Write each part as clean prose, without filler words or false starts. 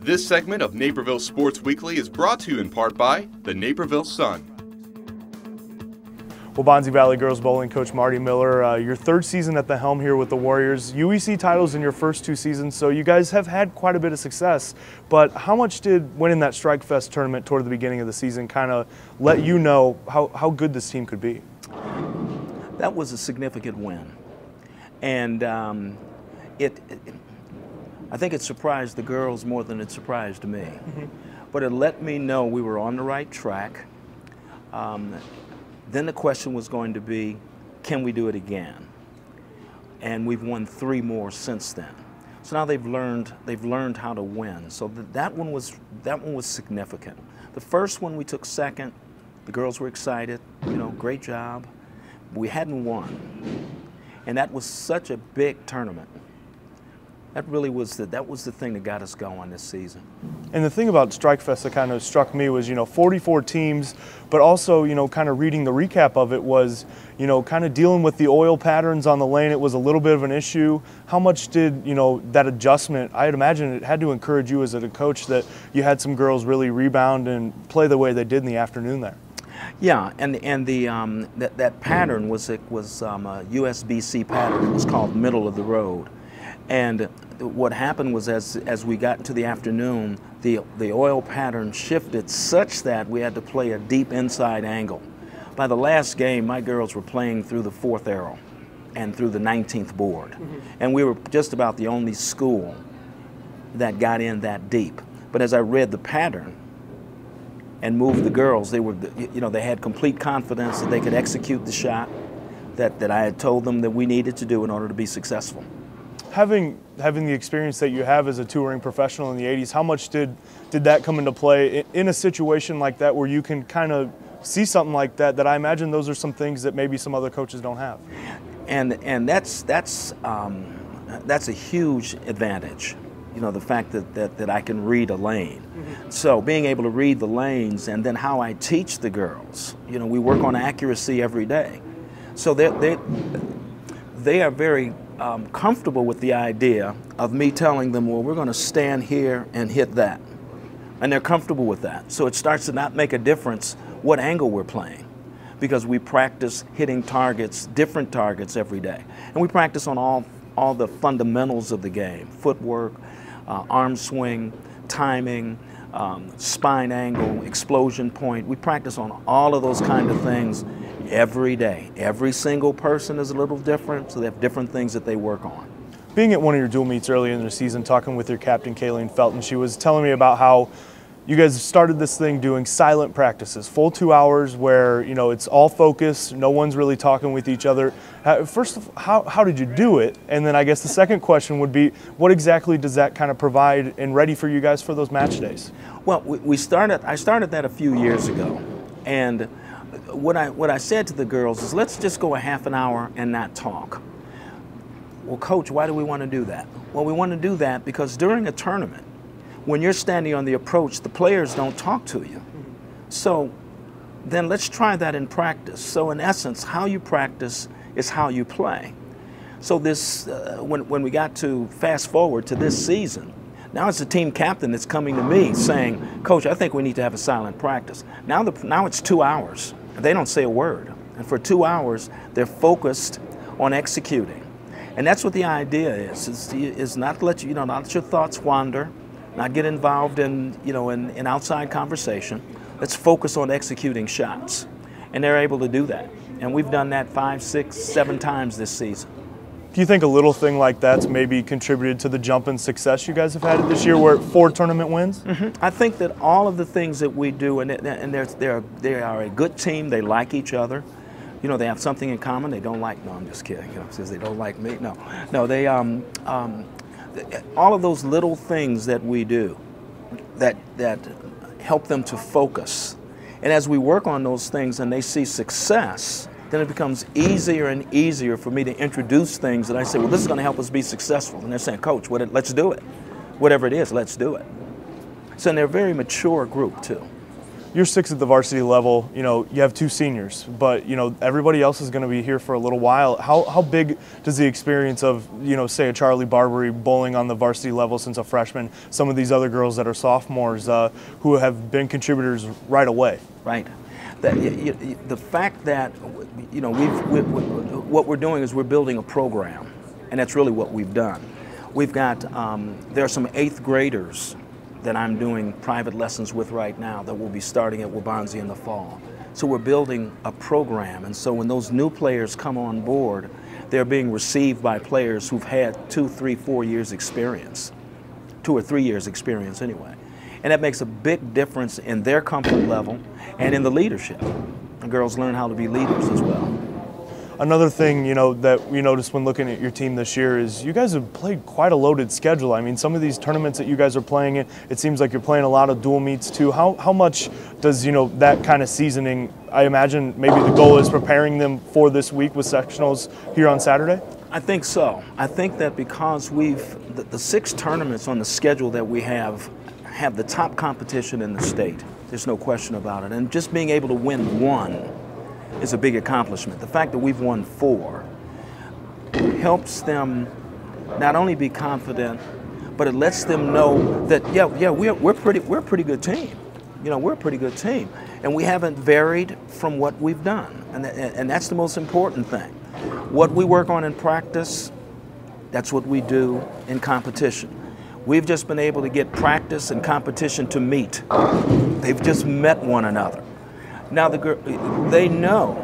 This segment of Naperville Sports Weekly is brought to you in part by the Naperville Sun. Waubonsie Valley Girls Bowling coach Marty Miller, your third season at the helm here with the Warriors. UEC titles in your first two seasons, so you guys have had quite a bit of success. But how much did winning that Strike Fest tournament toward the beginning of the season kind of let you know how good this team could be? That was a significant win. And I think it surprised the girls more than it surprised me. But it let me know we were on the right track. Then the question was going to be, can we do it again? And we've won 3 more since then. So now they've learned how to win. So that one was significant. The first one we took second. The girls were excited. You know, great job. We hadn't won, and that was such a big tournament. That really was the thing that got us going this season. And the thing about Strike Fest that kind of struck me was, 44 teams, but also, kind of reading the recap of it was, kind of dealing with the oil patterns on the lane. It was a little bit of an issue. How much did, that adjustment, I'd imagine it had to encourage you as a coach that you had some girls really rebound and play the way they did in the afternoon there. Yeah, and that pattern was a USBC pattern. It was called middle of the road. And what happened was as we got into the afternoon, the oil pattern shifted such that we had to play a deep inside angle. By the last game, my girls were playing through the 4th arrow and through the 19th board. And we were just about the only school that got in that deep. But as I read the pattern and moved the girls, they had complete confidence that they could execute the shot that I had told them that we needed to do in order to be successful. Having the experience that you have as a touring professional in the 80s, how much did that come into play in a situation like that where you can kind of see something like that I imagine those are some things that maybe some other coaches don't have? And that's a huge advantage. The fact that I can read a lane. So being able to read the lanes, and then how I teach the girls. We work on accuracy every day. So they are very comfortable with the idea of me telling them, well, we're going to stand here and hit that. And they're comfortable with that. So it starts to not make a difference what angle we're playing, because we practice hitting targets, different targets every day. And we practice on all the fundamentals of the game: footwork, arm swing, timing, spine angle, explosion point. We practice on all of those kind of things every day. Every single person is a little different, so they have different things that they work on. Being at one of your dual meets early in the season, talking with your captain, Kayleen Felton, she was telling me about how you guys started this thing doing silent practices, full 2 hours where, it's all focus, no one's really talking with each other. First, how did you do it? And then I guess the second question would be, what exactly does that kind of provide and ready for you guys for those match days? Well, I started that a few years ago, and what I said to the girls is, let's just go a half an hour and not talk. Well, Coach, why do we want to do that? Well, we want to do that because during a tournament, when you're standing on the approach, the players don't talk to you. So then let's try that in practice. So in essence, how you practice is how you play. So this, when we got to fast forward to this season, now it's the team captain that's coming to me saying, Coach, I think we need to have a silent practice. Now it's 2 hours. They don't say a word. And for 2 hours, they're focused on executing. And that's what the idea is not to let not let your thoughts wander, not get involved in outside conversation. Let's focus on executing shots. And they're able to do that. And we've done that 5, 6, 7 times this season. Do you think a little thing like that's maybe contributed to the jump in success you guys have had this year, where 4 tournament wins? I think that all of the things that we do, and they are a good team. They like each other. They have something in common. They don't like. No, I'm just kidding. Says they don't like me. No. They all of those little things that we do that help them to focus. And as we work on those things and they see success, then it becomes easier and easier for me to introduce things that I say, well, this is going to help us be successful. And they're saying, Coach, let's do it. Whatever it is, let's do it. So they're a very mature group, too. You're 6 at the varsity level. You know, you have 2 seniors, but you know everybody else is going to be here for a little while. How big does the experience of, you know, say a Charlie Barbary bowling on the varsity level since a freshman, some of these other girls that are sophomores who have been contributors right away? Right. The fact that, you know, what we're doing is we're building a program, and that's really what we've done. We've got there are some 8th graders that I'm doing private lessons with right now that will be starting at Waubonsie in the fall. So we're building a program, and so when those new players come on board, they're being received by players who've had 2, 3, 4 years experience, 2 or 3 years experience anyway. And that makes a big difference in their comfort level and in the leadership. The girls learn how to be leaders as well. Another thing, you know, that we noticed when looking at your team this year is you guys have played quite a loaded schedule. I mean, some of these tournaments that you guys are playing in, it seems like you're playing a lot of dual meets too. How much does, you know, that kind of seasoning, I imagine maybe the goal is preparing them for this week with sectionals here on Saturday? I think so. I think that because the 6 tournaments on the schedule that we have the top competition in the state. There's no question about it. And just being able to win 1 is a big accomplishment. The fact that we've won 4 helps them not only be confident, but it lets them know that we're a pretty good team. You know, we're a pretty good team, and we haven't varied from what we've done, and that's the most important thing. What we work on in practice, that's what we do in competition. We've just been able to get practice and competition to meet. They've just met one another. Now they know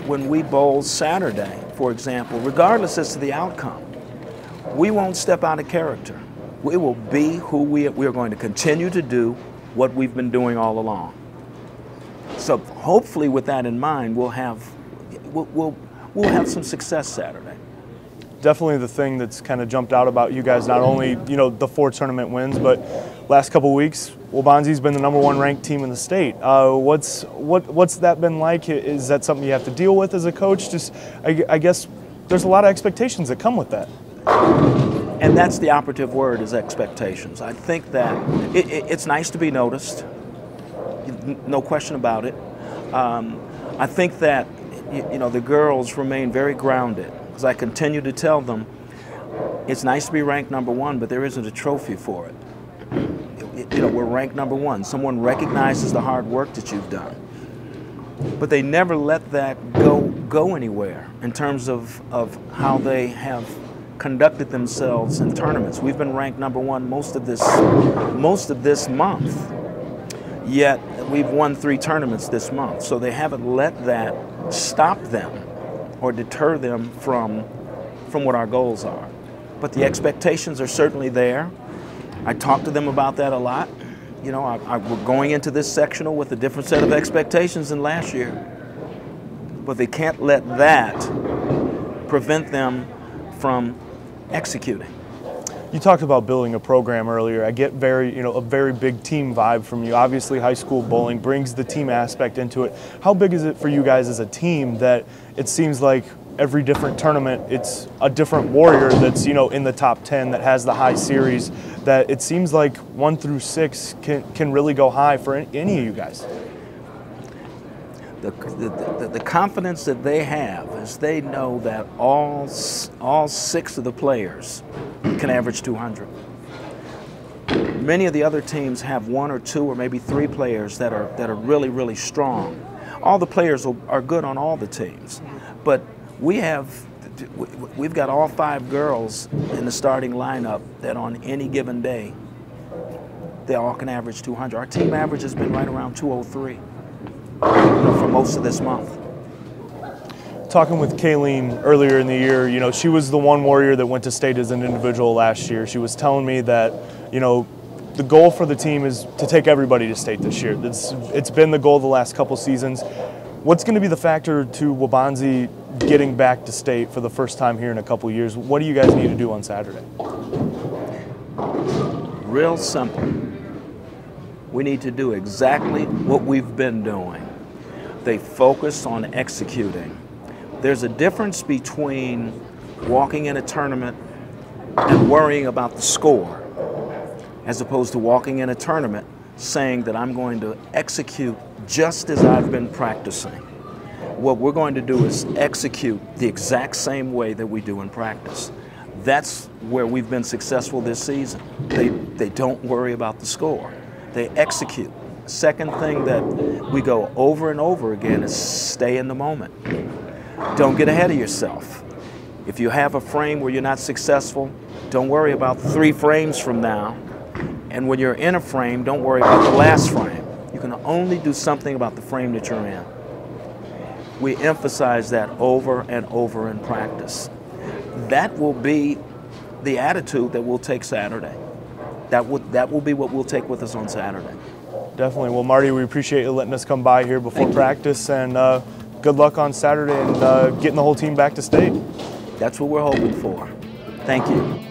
when we bowl Saturday, for example, regardless as to the outcome, we won't step out of character. We will be who we are going to continue to do what we've been doing all along. So hopefully with that in mind, we'll have some success Saturday. Definitely the thing that's kind of jumped out about you guys, not only, you know, the 4 tournament wins, but last couple weeks, Waubonsie's been the #1 ranked team in the state. What's that been like? Is that something you have to deal with as a coach? Just, I guess there's a lot of expectations that come with that. And that's the operative word, is expectations. I think that it's nice to be noticed, no question about it. I think that, you know, the girls remain very grounded. As I continue to tell them, it's nice to be ranked #1, but there isn't a trophy for it. You know, we're ranked #1. Someone recognizes the hard work that you've done. But they never let that go anywhere in terms of how they have conducted themselves in tournaments. We've been ranked #1 most of this month, yet we've won 3 tournaments this month. So they haven't let that stop them or deter them from what our goals are. But the expectations are certainly there. I talk to them about that a lot. You know, we're going into this sectional with a different set of expectations than last year. But they can't let that prevent them from executing. You talked about building a program earlier. I get a very big team vibe from you. Obviously, high school bowling brings the team aspect into it. How big is it for you guys as a team that it seems like every different tournament, it's a different warrior that's, you know, in the top 10 that has the high series, that it seems like 1 through 6 can really go high for any of you guys? The confidence that they have is they know that all 6 of the players can average 200. Many of the other teams have 1 or 2 or maybe 3 players that are really, really strong. All the players are good on all the teams, but we've got all 5 girls in the starting lineup that on any given day they all can average 200. Our team average has been right around 203. For most of this month. Talking with Kayleen earlier in the year, you know, she was the one warrior that went to state as an individual last year. She was telling me that, you know, the goal for the team is to take everybody to state this year. It's been the goal the last couple seasons. What's going to be the factor to Waubonsie getting back to state for the first time here in a couple years? What do you guys need to do on Saturday? Real simple. We need to do exactly what we've been doing. They focus on executing. There's a difference between walking in a tournament and worrying about the score, as opposed to walking in a tournament saying that I'm going to execute just as I've been practicing. What we're going to do is execute the exact same way that we do in practice. That's where we've been successful this season. They don't worry about the score. They execute. Second thing that we go over and over again is stay in the moment. Don't get ahead of yourself. If you have a frame where you're not successful, don't worry about 3 frames from now. And when you're in a frame, don't worry about the last frame. You can only do something about the frame that you're in. We emphasize that over and over in practice. That will be the attitude that we'll take Saturday. That will be what we'll take with us on Saturday. Definitely. Well, Marty, we appreciate you letting us come by here before practice, and good luck on Saturday and getting the whole team back to state. That's what we're hoping for. Thank you.